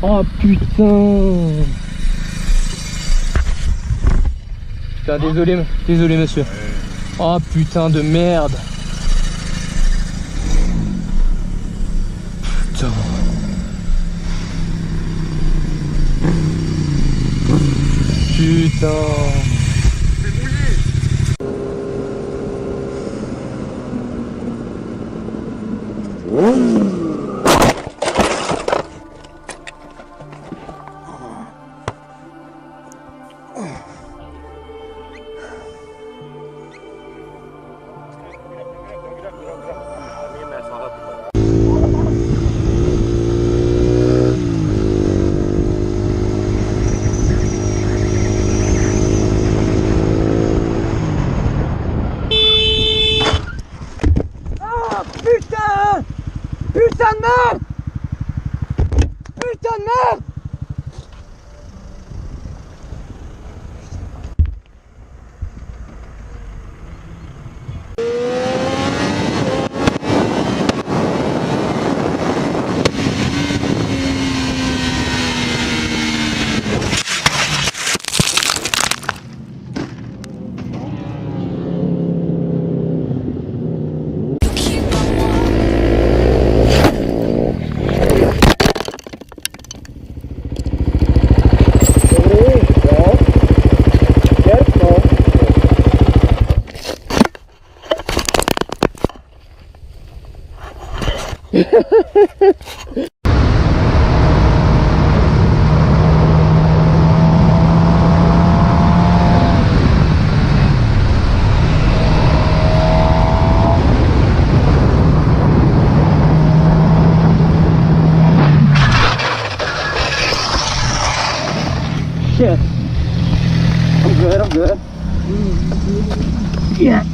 Oh putain. Putain, désolé monsieur. Oh putain de merde. Putain. Putain. Putain! Putain de merde! Putain de merde! Shit. I'm good. Yeah.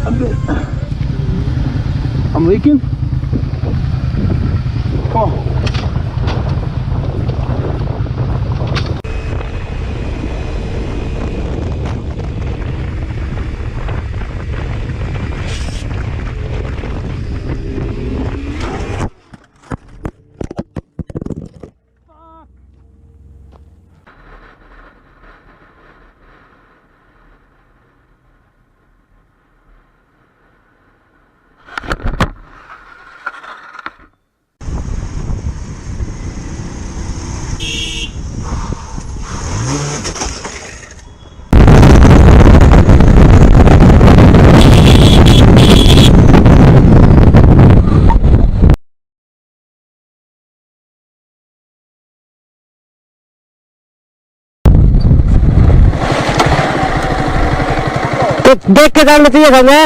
I'm good. I'm leaking. Come on. देख के डालना चाहिए था ना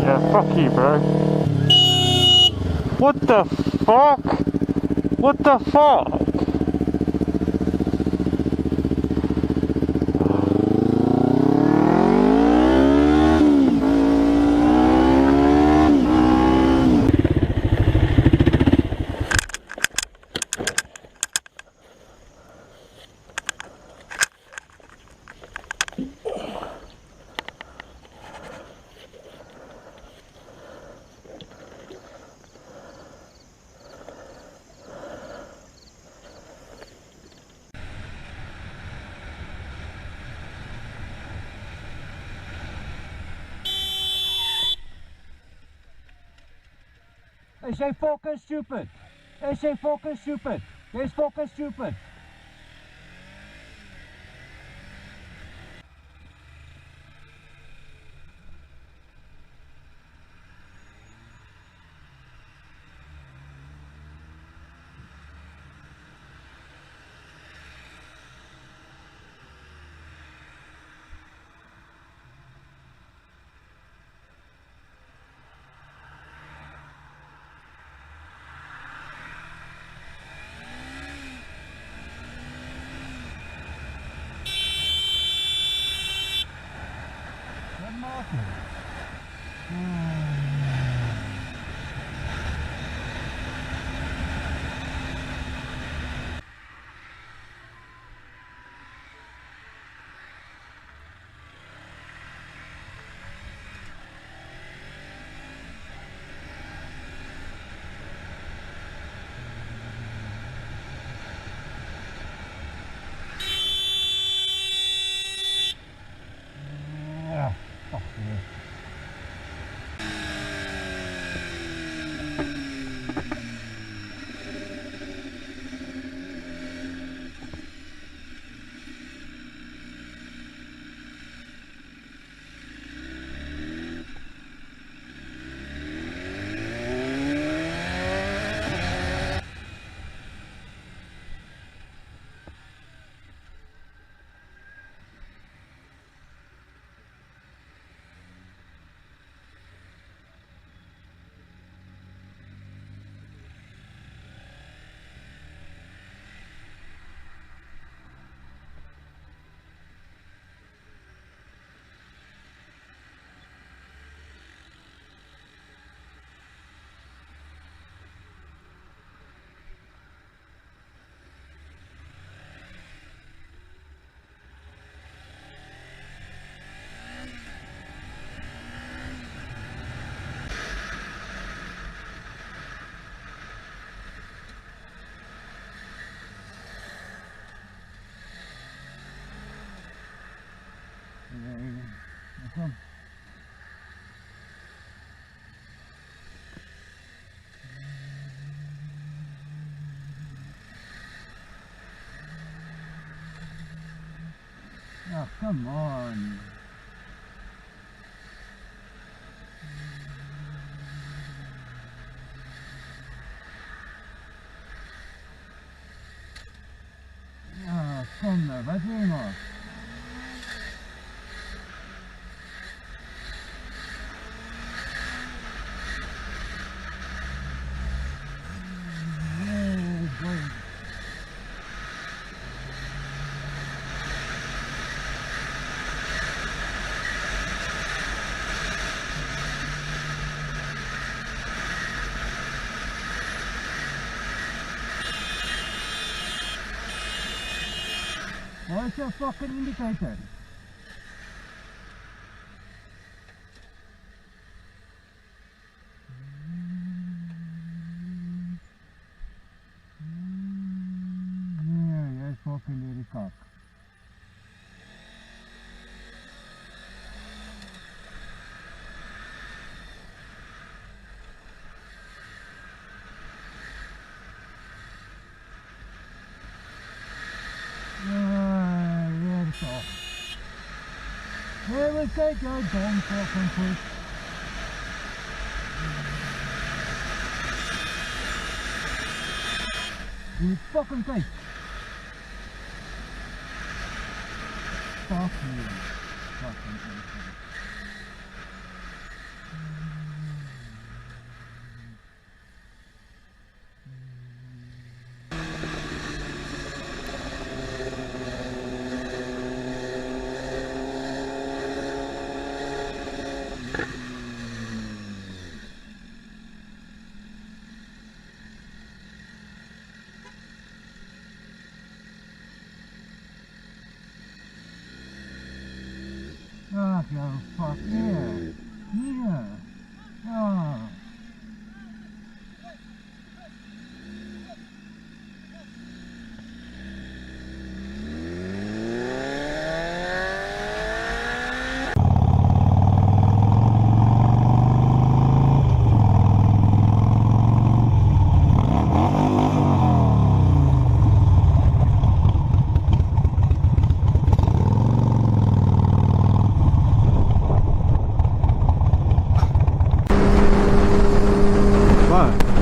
Yeah, fuck you, bro. What the fuck? What the fuck? Essay focus, stupid. Essay focus, stupid. There's focus, stupid. Oh, come on. Ah, kom nu, vad är det? Where's your fucking indicator? Yeah, jag är fucking ledig cock. Here we take your damn fucking push. You fucking take. Fuck you. Fucking take. Ah, you fuck, yeah. Yeah. Oh.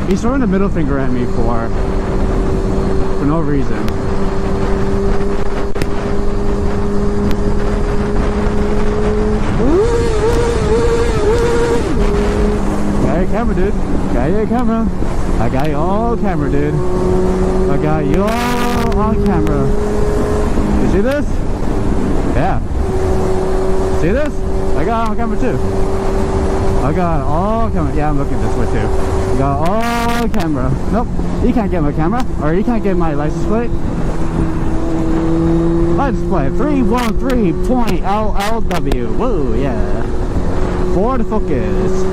He's throwing the middle finger at me for no reason. Got your camera, dude. Got your camera. I got you all camera, dude. I got you all on camera. You see this? Yeah. See this? I got it on camera too. I got all camera. Yeah, I'm looking this way too. I got all camera. Nope, you can't get my camera, or you can't get my license plate. License plate 313.LLW. Whoa, yeah. Ford Focus.